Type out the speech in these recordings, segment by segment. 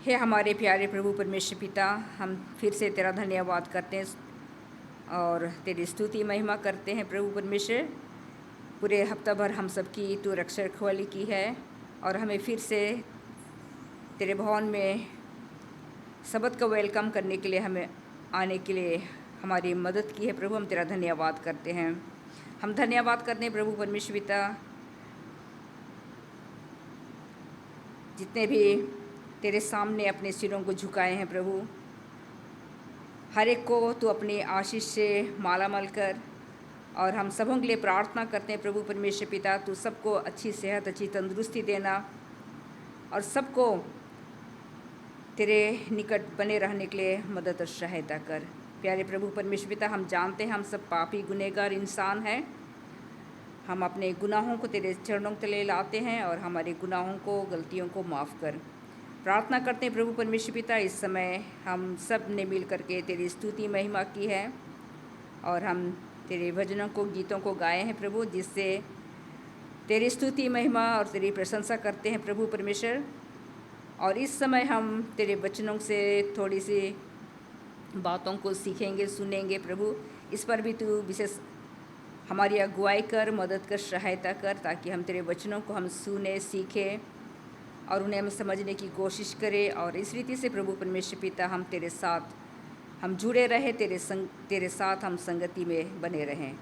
हे हमारे प्यारे प्रभु परमेश्वर पिता, हम फिर से तेरा धन्यवाद करते हैं और तेरी स्तुति महिमा करते हैं प्रभु परमेश्वर। पूरे हफ्ता भर हम सबकी तू रक्षा रखवाली की है और हमें फिर से तेरे भवन में सबत का वेलकम करने के लिए, हमें आने के लिए हमारी मदद की है प्रभु। हम तेरा धन्यवाद करते हैं। हम धन्यवाद करते हैं प्रभु परमेश्वर पिता, जितने भी तेरे सामने अपने सिरों को झुकाए हैं प्रभु, हर एक को तू अपनी आशीष से मालामाल कर। और हम सबों के लिए प्रार्थना करते हैं प्रभु परमेश्वर पिता, तू सबको अच्छी सेहत, अच्छी तंदुरुस्ती देना और सबको तेरे निकट बने रहने के लिए मदद और सहायता कर। प्यारे प्रभु परमेश्वर पिता, हम जानते हैं हम सब पापी गुनहगार इंसान हैं। हम अपने गुनाहों को तेरे चरणों के तले लाते हैं और हमारे गुनाहों को, गलतियों को माफ़ कर। प्रार्थना करते हैं प्रभु परमेश्वर पिता, इस समय हम सब ने मिल करके तेरी स्तुति महिमा की है और हम तेरे भजनों को, गीतों को गाए हैं प्रभु, जिससे तेरी स्तुति महिमा और तेरी प्रशंसा करते हैं प्रभु परमेश्वर। और इस समय हम तेरे वचनों से थोड़ी सी बातों को सीखेंगे, सुनेंगे प्रभु। इस पर भी तू विशेष हमारी अगुवाई कर, मदद कर, सहायता कर, ताकि हम तेरे वचनों को हम सुने, सीखें और उन्हें हम समझने की कोशिश करें। और इस रीति से प्रभु परमेश्वर पिता, हम तेरे साथ हम जुड़े रहें, तेरे साथ हम संगति में बने रहें।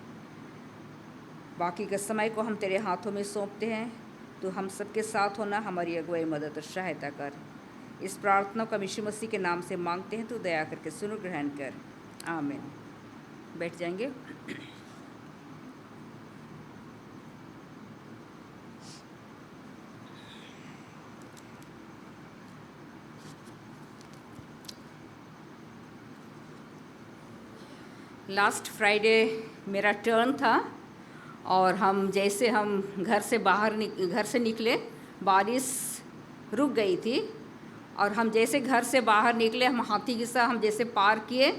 बाकी के समय को हम तेरे हाथों में सौंपते हैं। तो हम सबके साथ होना, हमारी अगुवाई, मदद और सहायता कर। इस प्रार्थना को यीशु मसीह के नाम से मांगते हैं, तो दया करके सुनो, ग्रहण कर। आमीन। बैठ जाएंगे। लास्ट फ्राइडे मेरा टर्न था और हम घर से निकले, बारिश रुक गई थी और हम जैसे घर से बाहर निकले, हम हाथी किस्सा हम जैसे पार किए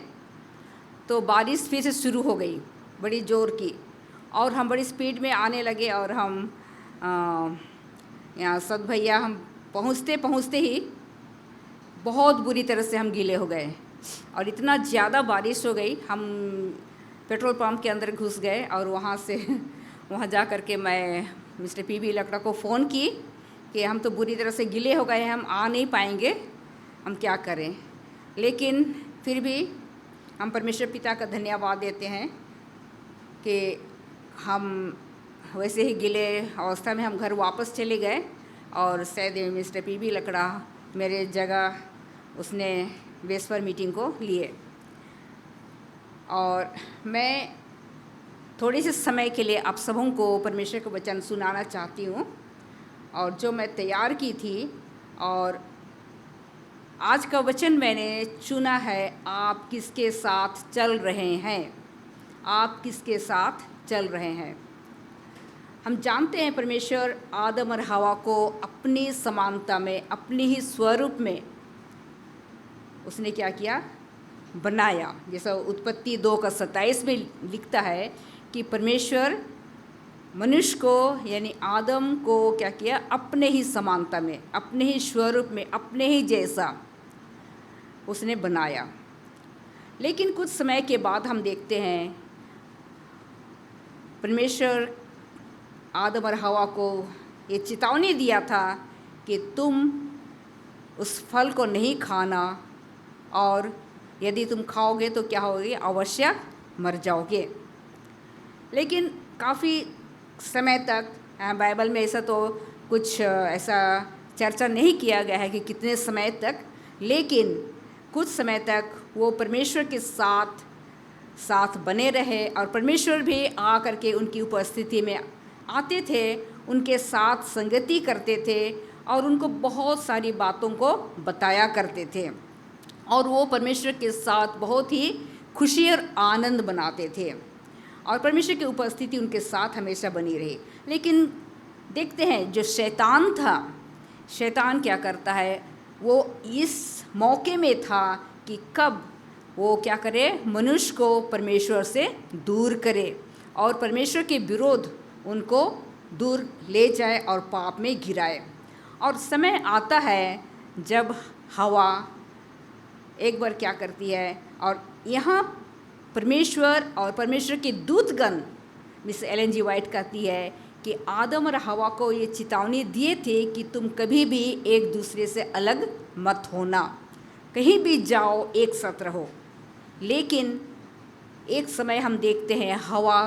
तो बारिश फिर से शुरू हो गई, बड़ी ज़ोर की, और हम बड़ी स्पीड में आने लगे। और हम यहाँ सद भैया, हम पहुँचते ही बहुत बुरी तरह से हम गीले हो गए और इतना ज़्यादा बारिश हो गई, हम पेट्रोल पंप के अंदर घुस गए और वहाँ जा कर के मैं मिस्टर पीबी लकड़ा को फ़ोन की कि हम तो बुरी तरह से गीले हो गए हैं, हम आ नहीं पाएंगे, हम क्या करें। लेकिन फिर भी हम परमेश्वर पिता का धन्यवाद देते हैं कि हम वैसे ही गीले अवस्था में हम घर वापस चले गए और शायद मिस्टर पीबी लकड़ा मेरे जगह उसने वेस्पर मीटिंग को लिए। और मैं थोड़ी से समय के लिए आप सबों को परमेश्वर का वचन सुनाना चाहती हूँ, और जो मैं तैयार की थी। और आज का वचन मैंने चुना है, आप किसके साथ चल रहे हैं। आप किसके साथ चल रहे हैं। हम जानते हैं परमेश्वर आदम और हवा को अपनी समानता में, अपने ही स्वरूप में उसने क्या किया, बनाया। जैसा उत्पत्ति 2:27 में लिखता है कि परमेश्वर मनुष्य को, यानी आदम को क्या किया, अपने ही समानता में, अपने ही स्वरूप में, अपने ही जैसा उसने बनाया। लेकिन कुछ समय के बाद हम देखते हैं परमेश्वर आदम और हवा को ये चेतावनी दिया था कि तुम उस फल को नहीं खाना, और यदि तुम खाओगे तो क्या होगे, अवश्य मर जाओगे। लेकिन काफ़ी समय तक बाइबल में ऐसा तो कुछ ऐसा चर्चा नहीं किया गया है कि कितने समय तक, लेकिन कुछ समय तक वो परमेश्वर के साथ बने रहे और परमेश्वर भी आ करके उनकी उपस्थिति में आते थे, उनके साथ संगति करते थे और उनको बहुत सारी बातों को बताया करते थे, और वो परमेश्वर के साथ बहुत ही खुशी और आनंद मनाते थे और परमेश्वर की उपस्थिति उनके साथ हमेशा बनी रही। लेकिन देखते हैं जो शैतान था, शैतान क्या करता है, वो इस मौके में था कि कब वो क्या करे, मनुष्य को परमेश्वर से दूर करे और परमेश्वर के विरोध उनको दूर ले जाए और पाप में गिराए। और समय आता है जब हवा एक बार क्या करती है, और यहाँ परमेश्वर और परमेश्वर के दूतगण, मिस एलन जी वाइट कहती है कि आदम और हवा को ये चेतावनी दिए थे कि तुम कभी भी एक दूसरे से अलग मत होना, कहीं भी जाओ एक साथ रहो। लेकिन एक समय हम देखते हैं हवा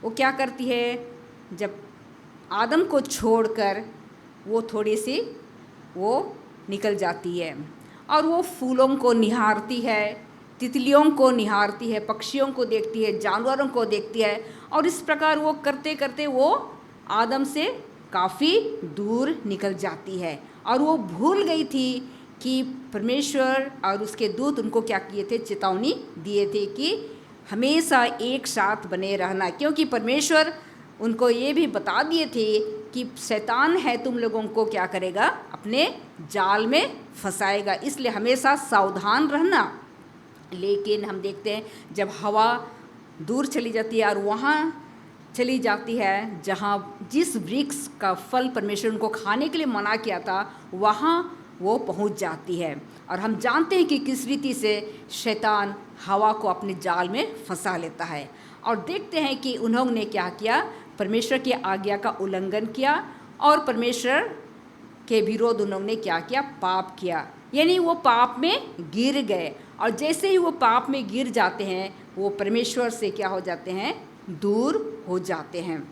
वो क्या करती है, जब आदम को छोड़कर वो थोड़ी सी वो निकल जाती है और वो फूलों को निहारती है, तितलियों को निहारती है, पक्षियों को देखती है, जानवरों को देखती है, और इस प्रकार वो करते करते वो आदम से काफ़ी दूर निकल जाती है। और वो भूल गई थी कि परमेश्वर और उसके दूत उनको क्या किए थे, चेतावनी दिए थे कि हमेशा एक साथ बने रहना, क्योंकि परमेश्वर उनको ये भी बता दिए थे कि शैतान है तुम लोगों को क्या करेगा, अपने जाल में फंसाएगा, इसलिए हमेशा सावधान रहना। लेकिन हम देखते हैं जब हवा दूर चली जाती है और वहाँ चली जाती है जहाँ जिस वृक्ष का फल परमेश्वर उनको खाने के लिए मना किया था, वहाँ वो पहुँच जाती है। और हम जानते हैं कि किस रीति से शैतान हवा को अपने जाल में फंसा लेता है। और देखते हैं कि उन्होंने क्या किया, परमेश्वर की आज्ञा का उल्लंघन किया और परमेश्वर के विरोध उन्होंने क्या किया, पाप किया, यानी वो पाप में गिर गए। और जैसे ही वो पाप में गिर जाते हैं वो परमेश्वर से क्या हो जाते हैं, दूर हो जाते हैं।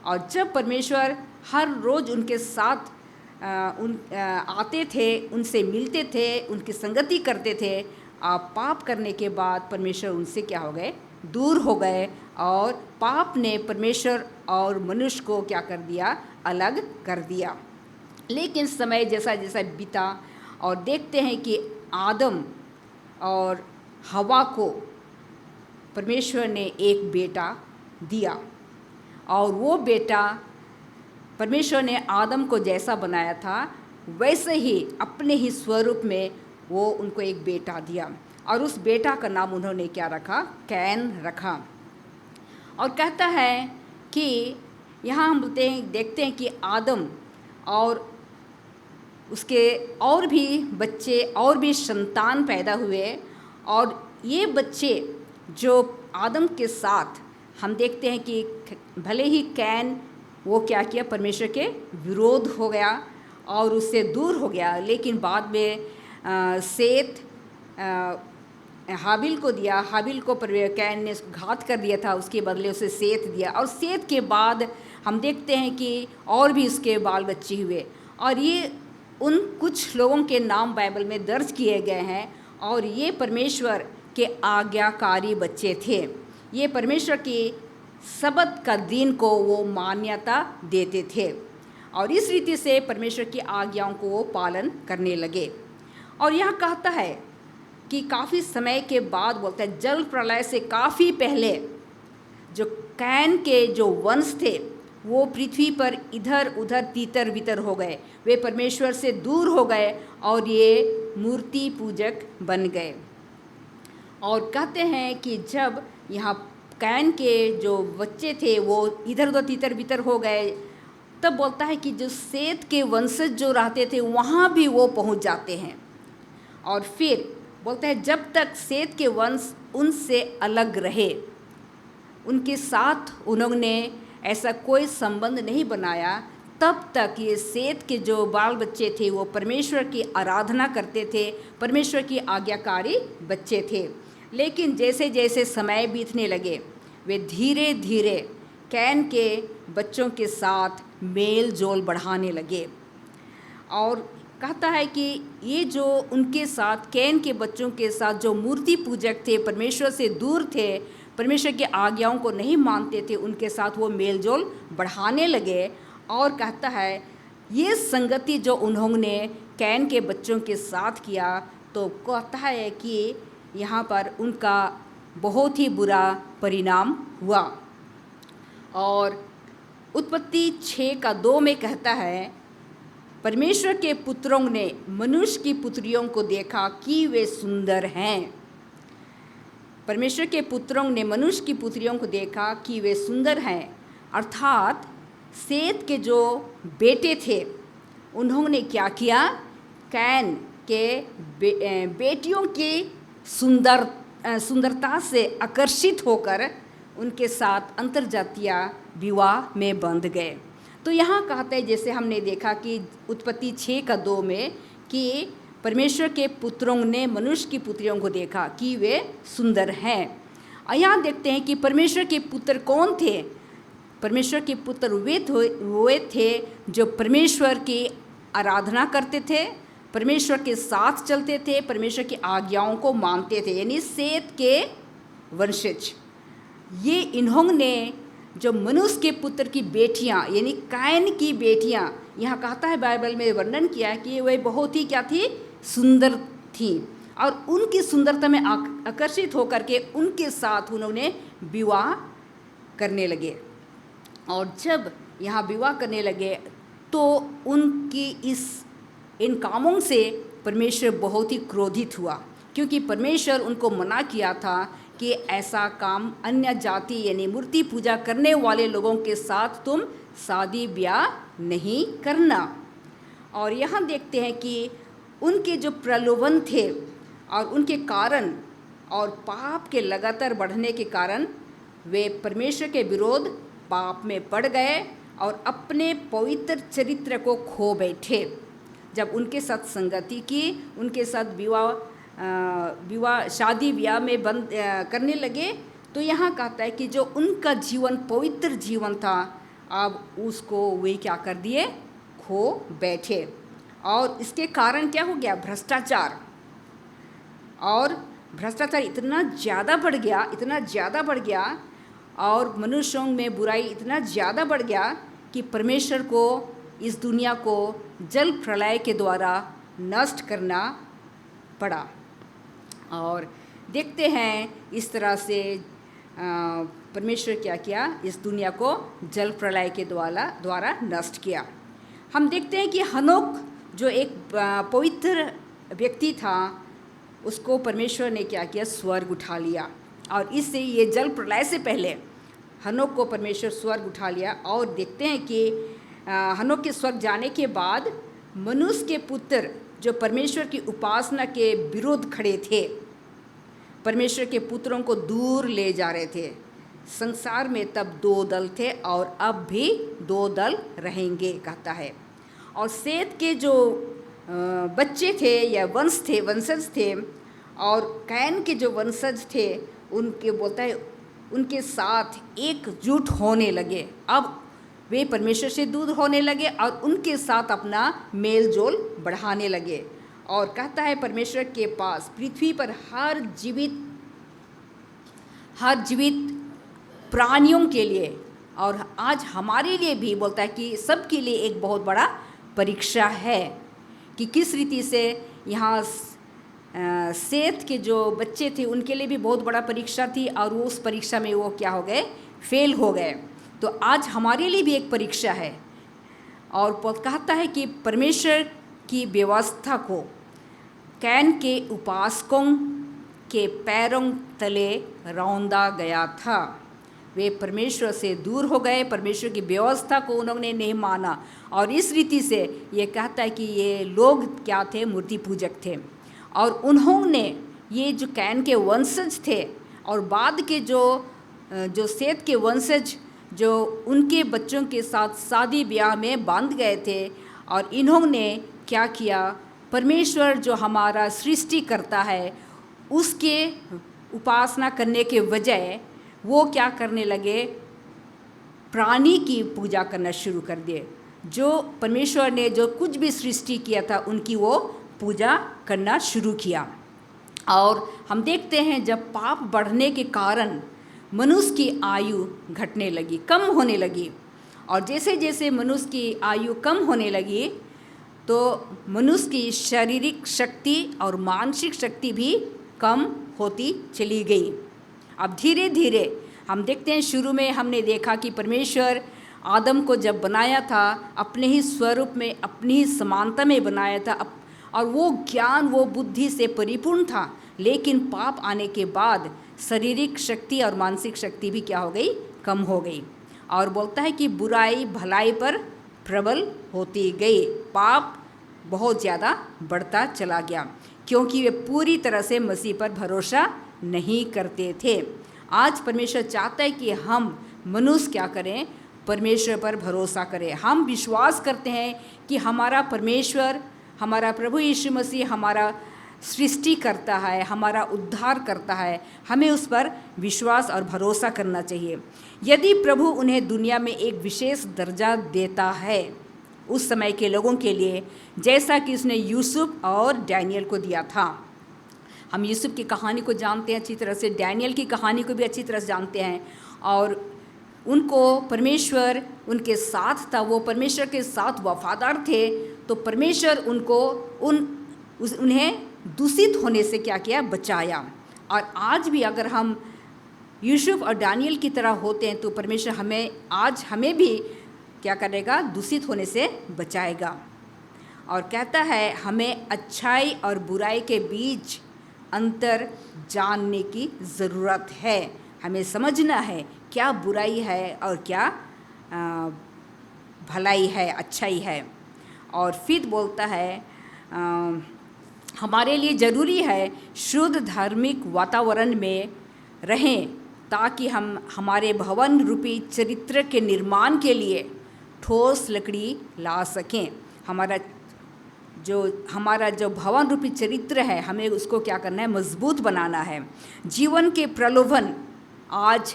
और जब परमेश्वर हर रोज़ उनके साथ आते थे, उनसे मिलते थे, उनकी संगति करते थे, पाप करने के बाद परमेश्वर उनसे क्या हो गए, दूर हो गए। और पाप ने परमेश्वर और मनुष्य को क्या कर दिया, अलग कर दिया। लेकिन समय जैसा जैसा बीता और देखते हैं कि आदम और हवा को परमेश्वर ने एक बेटा दिया, और वो बेटा परमेश्वर ने आदम को जैसा बनाया था वैसे ही अपने ही स्वरूप में वो उनको एक बेटा दिया, और उस बेटा का नाम उन्होंने क्या रखा, कैन रखा। और कहता है कि यहाँ हम देखते हैं कि आदम और उसके और भी बच्चे और भी संतान पैदा हुए, और ये बच्चे जो आदम के साथ हम देखते हैं कि भले ही कैन वो क्या किया, परमेश्वर के विरोध हो गया और उससे दूर हो गया, लेकिन बाद में सेत हाबिल को दिया, हाबिल को कैन ने घात कर दिया था, उसके बदले उसे सेत दिया। और सेत के बाद हम देखते हैं कि और भी उसके बाल बच्चे हुए, और ये उन कुछ लोगों के नाम बाइबल में दर्ज किए गए हैं, और ये परमेश्वर के आज्ञाकारी बच्चे थे। ये परमेश्वर की सबत का दिन को वो मान्यता देते थे, और इस रीति से परमेश्वर की आज्ञाओं को वो पालन करने लगे। और यहाँ कहता है कि काफ़ी समय के बाद, बोलता है जल प्रलय से काफ़ी पहले जो कैन के जो वंश थे वो पृथ्वी पर इधर उधर तीतर बितर हो गए, वे परमेश्वर से दूर हो गए और ये मूर्ति पूजक बन गए। और कहते हैं कि जब यहाँ कैन के जो बच्चे थे वो इधर उधर तीतर बितर हो गए, तब बोलता है कि जो सेत के वंशज जो रहते थे वहाँ भी वो पहुँच जाते हैं। और फिर बोलता है जब तक सेत के वंश उनसे अलग रहे, उनके साथ उन्होंने ऐसा कोई संबंध नहीं बनाया, तब तक ये सेत के जो बाल बच्चे थे वो परमेश्वर की आराधना करते थे, परमेश्वर की आज्ञाकारी बच्चे थे। लेकिन जैसे जैसे समय बीतने लगे, वे धीरे धीरे कैन के बच्चों के साथ मेल जोल बढ़ाने लगे। और कहता है कि ये जो उनके साथ कैन के बच्चों के साथ जो मूर्ति पूजक थे, परमेश्वर से दूर थे, परमेश्वर की आज्ञाओं को नहीं मानते थे, उनके साथ वो मेल जोल बढ़ाने लगे। और कहता है ये संगति जो उन्होंने कैन के बच्चों के साथ किया, तो कहता है कि यहाँ पर उनका बहुत ही बुरा परिणाम हुआ। और उत्पत्ति 6:2 में कहता है परमेश्वर के पुत्रों ने मनुष्य की पुत्रियों को देखा कि वे सुंदर हैं। परमेश्वर के पुत्रों ने मनुष्य की पुत्रियों को देखा कि वे सुंदर हैं, अर्थात सेत के जो बेटे थे उन्होंने क्या किया, कैन के बेटियों की सुंदरता से आकर्षित होकर उनके साथ अंतर्जातीय विवाह में बंध गए। तो यहाँ कहते हैं, जैसे हमने देखा कि उत्पत्ति 6:2 में कि परमेश्वर के पुत्रों ने मनुष्य की पुत्रियों को देखा कि वे सुंदर हैं। और यहाँ देखते हैं कि परमेश्वर के पुत्र कौन थे। परमेश्वर के पुत्र वे थे जो परमेश्वर की आराधना करते थे, परमेश्वर के साथ चलते थे, परमेश्वर की आज्ञाओं को मानते थे, यानी सेत के वंशज। ये इन्होंने जो मनुष्य के पुत्र की बेटियां यानी कैन की बेटियां, यहाँ कहता है बाइबल में वर्णन किया कि वे बहुत ही क्या थी, सुंदर थी, और उनकी सुंदरता में आकर्षित होकर के उनके साथ उन्होंने विवाह करने लगे। और जब यहाँ विवाह करने लगे तो उनकी इन कामों से परमेश्वर बहुत ही क्रोधित हुआ, क्योंकि परमेश्वर उनको मना किया था कि ऐसा काम अन्य जाति यानी मूर्ति पूजा करने वाले लोगों के साथ तुम शादी ब्याह नहीं करना। और यहाँ देखते हैं कि उनके जो प्रलोभन थे और उनके कारण और पाप के लगातार बढ़ने के कारण वे परमेश्वर के विरोध पाप में पड़ गए और अपने पवित्र चरित्र को खो बैठे। जब उनके साथ संगति की, उनके साथ शादी ब्याह में बंद करने लगे, तो यहाँ कहता है कि जो उनका जीवन पवित्र जीवन था, अब उसको वे क्या कर दिए, खो बैठे। और इसके कारण क्या हो गया, भ्रष्टाचार। और भ्रष्टाचार इतना ज़्यादा बढ़ गया और मनुष्यों में बुराई इतना ज़्यादा बढ़ गया कि परमेश्वर को इस दुनिया को जल प्रलय के द्वारा नष्ट करना पड़ा। और देखते हैं इस तरह से परमेश्वर क्या किया, इस दुनिया को जल प्रलय के द्वारा नष्ट किया। हम देखते हैं कि हनोक जो एक पवित्र व्यक्ति था, उसको परमेश्वर ने क्या किया, स्वर्ग उठा लिया। और इससे ये जल प्रलय से पहले हनोक को परमेश्वर स्वर्ग उठा लिया। और देखते हैं कि हनोक के स्वर्ग जाने के बाद मनुष्य के पुत्र जो परमेश्वर की उपासना के विरोध खड़े थे, परमेश्वर के पुत्रों को दूर ले जा रहे थे। संसार में तब 2 दल थे और अब भी 2 दल रहेंगे कहता है। और सेत के जो बच्चे थे या वंशज थे, और कैन के जो वंशज थे, उनके बोलता है उनके साथ एकजुट होने लगे। अब वे परमेश्वर से दूर होने लगे और उनके साथ अपना मेल जोल बढ़ाने लगे। और कहता है परमेश्वर के पास पृथ्वी पर हर जीवित प्राणियों के लिए और आज हमारे लिए भी बोलता है कि सबके लिए एक बहुत बड़ा परीक्षा है कि किस रीति से यहाँ सेत के जो बच्चे थे उनके लिए भी बहुत बड़ा परीक्षा थी और वो उस परीक्षा में वो क्या हो गए, फेल हो गए। तो आज हमारे लिए भी एक परीक्षा है। और कहता है कि परमेश्वर की व्यवस्था को कैन के उपासकों के पैरों तले रौंदा गया था। वे परमेश्वर से दूर हो गए, परमेश्वर की व्यवस्था को उन्होंने नहीं माना। और इस रीति से ये कहता है कि ये लोग क्या थे, मूर्ति पूजक थे। और उन्होंने ये जो कैन के वंशज थे और बाद के जो सेत के वंशज जो उनके बच्चों के साथ शादी ब्याह में बांध गए थे, और इन्होंने क्या किया, परमेश्वर जो हमारा सृष्टि करता है उसके उपासना करने के बजाय वो क्या करने लगे, प्राणी की पूजा करना शुरू कर दिए। जो परमेश्वर ने जो कुछ भी सृष्टि किया था उनकी वो पूजा करना शुरू किया। और हम देखते हैं जब पाप बढ़ने के कारण मनुष्य की आयु घटने लगी, कम होने लगी। और जैसे जैसे मनुष्य की आयु कम होने लगी तो मनुष्य की शारीरिक शक्ति और मानसिक शक्ति भी कम होती चली गई। अब धीरे धीरे हम देखते हैं, शुरू में हमने देखा कि परमेश्वर आदम को जब बनाया था अपने ही स्वरूप में, अपनी ही समानता में बनाया था, और वो ज्ञान वो बुद्धि से परिपूर्ण था। लेकिन पाप आने के बाद शारीरिक शक्ति और मानसिक शक्ति भी क्या हो गई, कम हो गई। और बोलता है कि बुराई भलाई पर प्रबल होती गई, पाप बहुत ज़्यादा बढ़ता चला गया, क्योंकि वे पूरी तरह से मसीह पर भरोसा नहीं करते थे। आज परमेश्वर चाहता है कि हम मनुष्य क्या करें, परमेश्वर पर भरोसा करें। हम विश्वास करते हैं कि हमारा परमेश्वर, हमारा प्रभु यीशु मसीह हमारा सृष्टि करता है, हमारा उद्धार करता है। हमें उस पर विश्वास और भरोसा करना चाहिए। यदि प्रभु उन्हें दुनिया में एक विशेष दर्जा देता है उस समय के लोगों के लिए, जैसा कि उसने यूसुफ और डैनियल को दिया था। हम यूसुफ की कहानी को जानते हैं अच्छी तरह से, डैनियल की कहानी को भी अच्छी तरह से जानते हैं, और उनको परमेश्वर उनके साथ था, वो परमेश्वर के साथ वफादार थे। तो परमेश्वर उनको उन्हें दूषित होने से क्या किया, बचाया। और आज भी अगर हम यूसुफ और डैनियल की तरह होते हैं तो परमेश्वर हमें भी क्या करेगा, दूषित होने से बचाएगा। और कहता है हमें अच्छाई और बुराई के बीच अंतर जानने की ज़रूरत है। हमें समझना है क्या बुराई है और क्या भलाई है, अच्छाई है। और फिर बोलता है हमारे लिए ज़रूरी है शुद्ध धार्मिक वातावरण में रहें, ताकि हम हमारे भवन रूपी चरित्र के निर्माण के लिए ठोस लकड़ी ला सकें। हमारा जो भवन रूपी चरित्र है, हमें उसको क्या करना है, मजबूत बनाना है। जीवन के प्रलोभन आज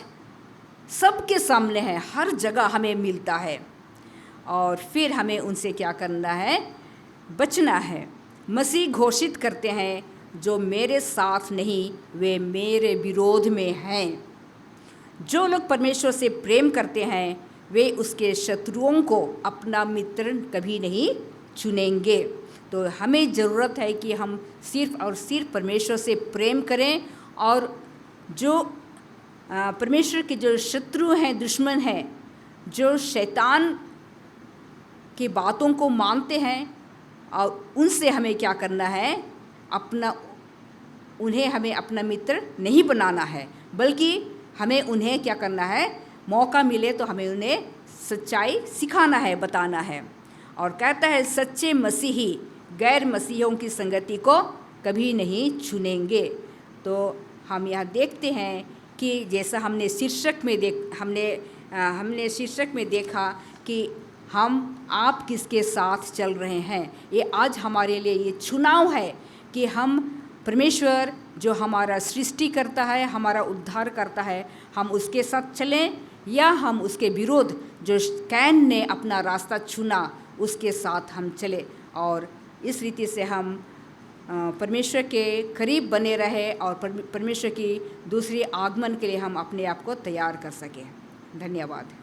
सबके सामने है, हर जगह हमें मिलता है, और फिर हमें उनसे क्या करना है, बचना है। मसीह घोषित करते हैं जो मेरे साथ नहीं वे मेरे विरोध में हैं। जो लोग परमेश्वर से प्रेम करते हैं वे उसके शत्रुओं को अपना मित्र कभी नहीं चुनेंगे। तो हमें ज़रूरत है कि हम सिर्फ और सिर्फ परमेश्वर से प्रेम करें, और जो परमेश्वर के जो शत्रु हैं, दुश्मन हैं, जो शैतान की बातों को मानते हैं, और उनसे हमें क्या करना है, हमें अपना मित्र नहीं बनाना है, बल्कि हमें उन्हें क्या करना है, मौका मिले तो हमें उन्हें सच्चाई सिखाना है, बताना है। और कहता है सच्चे मसीही गैर मसीहियों की संगति को कभी नहीं चुनेंगे। तो हम यहाँ देखते हैं कि जैसा हमने शीर्षक में देखा कि आप किसके साथ चल रहे हैं। ये आज हमारे लिए ये चुनाव है कि हम परमेश्वर जो हमारा सृष्टि करता है, हमारा उद्धार करता है, हम उसके साथ चलें, या हम उसके विरोध जो कैन ने अपना रास्ता चुना उसके साथ हम चले। और इस रीति से हम परमेश्वर के करीब बने रहे और परमेश्वर की दूसरी आगमन के लिए हम अपने आप को तैयार कर सकें। धन्यवाद।